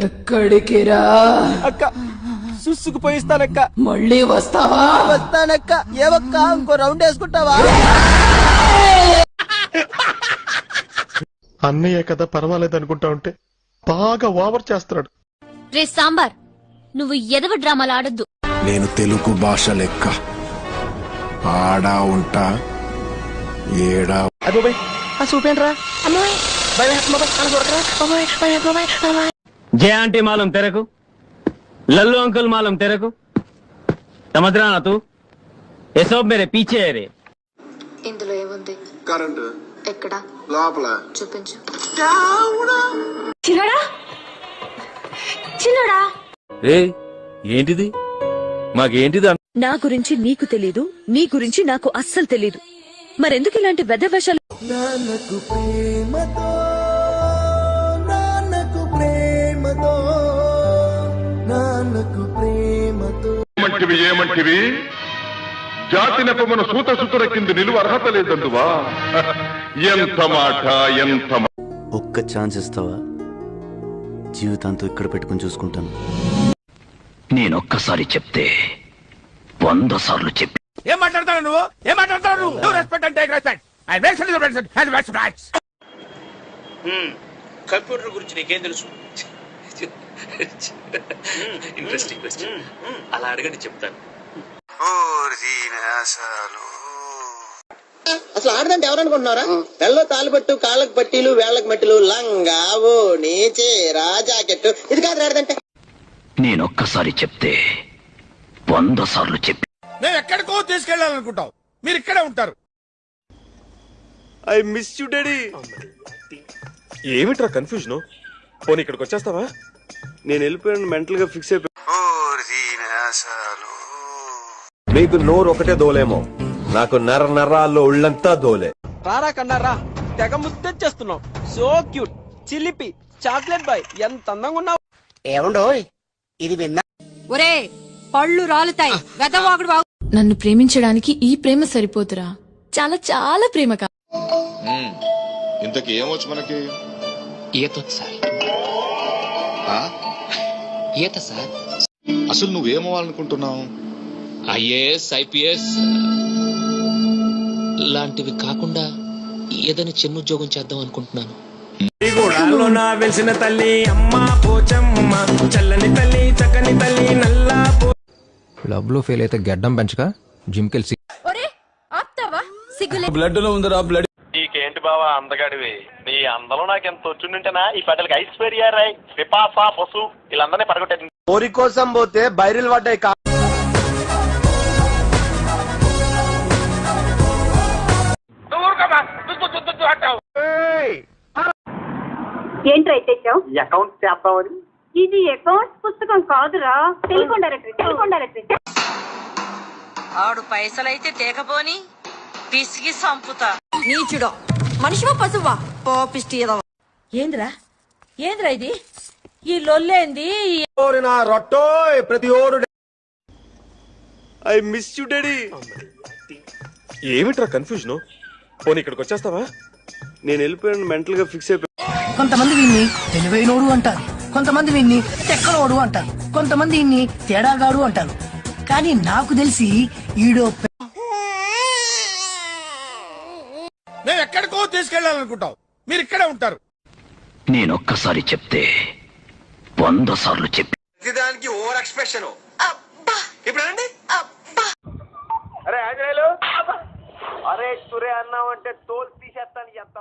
ఎక్కడికి రా అక్క సుసుకుపోయిస్తానక్క. మళ్ళీ వస్తావా? వస్తానక్క. ఏవక్క ఇంకో రౌండ్ వేసుకుంటావా? అన్నయ్య కదా పర్వాలేదు అనుకుంటా ఉంటే బాగా ఓవర్ చేస్తున్నాడు. రే సాంబార్, నువ్వు ఎదవ డ్రామాలు ఆడొద్దు. నేను తెలుగు భాష లెక్క ఆడా ఉంటా ఏడా. చూపేంట్రా जय आंटी मालूम तेरे को, लल्लू अंकल मालूम तेरे को, समझ रहा ना तू? ये सब मेरे पीछे है रे. ఇందులో ఏముంది? కరెంట్ ఎక్కడ? లోపల చూపించు. చిన్నడా చిన్నడా ఏంటిది మాకేంటిది? నా గురించి నీకు తెలీదు, నీ గురించి నాకు అస్సలు తెలీదు. మరెందుకు ఇలాంటి వెధ వేషాలు? నాన్నకు ప్రేమతో, నాన్నకు ప్రేమతో, నాన్నకు ప్రేమతో. ఏమంటివి జాతి నెపమున సూత సుతుర కింద నిలువ అర్హత లేదందువా? ఎంత మాట ఎంత. ఒక్క ఛాన్స్ ఇస్తావా? జీవితాంతో ఇక్కడ పెట్టుకుని చూసుకుంటాను. నేనొక్కసారి చెప్తే 100 సార్లు చెప్పి. ఏం మాట్లాడతావు నువ్వు? ఏం మాట్లాడతావు నువ్వు? నువ్వు రెస్పెక్ట్ అంటే respect. I make respect and respect. Computer గురించి నీకేం తెలుసు? Interesting question. అలా అడగండి చెప్తాను. అసలు ఆడదంటే ఎవరనుకుంటున్నారా? ఎల్లో తాలిబట్టు, కాళ్ళకు పట్టీలు, వేళ్లకు మట్టిలు, లంగా, ఓ నీచే జాకెట్. ఇది కాదు ఆడదంటే. నేనొక్కసారి చెప్తే 100 సార్లు చెప్పి. మేము ఎక్కడికో తీసుకెళ్లాలనుకుంటాం, మీరు ఇక్కడే ఉంటారు. I miss you daddy. ఏమిట్రా కన్ఫ్యూజన్? పోనీ ఇక్కడికి వచ్చేస్తావా? నేను వెళ్ళిపోయాను, మెంటల్ గా ఫిక్స్ అయిపోయి. మీకు నోరు ఒకటే దోలేమో, నాకు నర నరాల్లో ఉళ్ళంతా దోలే. రారా కన్నారా, తెగ ముద్దొచ్చేస్తున్నావు. సో క్యూట్, చిలిపి, చాక్లెట్ బాయ్, ఎంత అందంగా ఉన్నావు. ఏమండో ఇది విన్నా? ఒరే పళ్ళు రాలుతాయి, వెదవాగుడు. నన్ను ప్రేమించడానికి ఈ ప్రేమ సరిపోతురా, చాలా చాలా ప్రేమ. ఇంతకీ ఏమొచ్చు మనకి? ఈతొచ్చు సార్. ఈత సార్. అసలు నువ్వేమవ్వాలనుకుంటున్నావు? ఐఏఎస్, ఐపీఎస్ లాంటివి కాకుండా ఏదైనా చిన్న ఉద్యోగం చేద్దాం అనుకుంటున్నాను. వెలిసిన తల్లి అమ్మ పోచమ్మ, చల్లని తల్లి, చక్కని తల్లి, నల్లా. లవ్ లో ఫెయిల్ అయితే గడ్డం పెంచక జిమ్ కెళ్ళి బ్లడ్ లో ఉందిరా బ్లడ్. నీకేంటి బావా అందగాడివి? నీ అందలో నాకు ఎంత వచ్చుంటేనా ఈ పెద్దలకి ఐశ్వర్య రాయ్, పిపాసా, పశు వీళ్ళందరినీ పడగొట్టేది. కోరి కోసం పోతే బైరిల్ పడ్డాయి. ఏంట్రా తెచ్చావు? అకౌంట్ చేద్దామని. ఇది అకౌంట్స్ పుస్తకం కాదురా, టెలిఫోన్ డైరెక్టరీ. Telephone directory. ఆడు పైసలైతే తేకపోని పిసిగి సంపుతా. నీచుడో మనిషివా పశువా? పోపిష్టి ఏంద్రా ఏంద్రా ఇది? ఈ లొల్లేంది? నా రొట్టో ప్రతి ఓరు. I miss you daddy. ఏమిట్రా కన్ఫ్యూజన్? పోనీ ఇక్కడికి వచ్చేస్తావా? నేను వెళ్ళిపోయాను, మెంటల్ గా ఫిక్స్ అయిపోయి. కొంతమంది వీన్ని తెలివైనోడు అంటారు, కొంతమంది వీన్ని తెక్కనోడు అంటారు, కొంతమంది వీన్ని తేడాగాడు అంటారు. కానీ నాకు తెలిసి ఈడో. మేము ఎక్కడికో తీసుకెళ్లాలనుకుంటాం, మీరు ఇక్కడే ఉంటారు. నేనొక్కసారి చెప్తే 100 సార్లు చెప్పి. దానికి ఓవర్ ఎక్స్ప్రెషన్. ఇప్పుడు అండి. అరే ఆంజనేయులు, అరే తురే అన్నావంటే తోలు తీసేస్తాను. ఎంత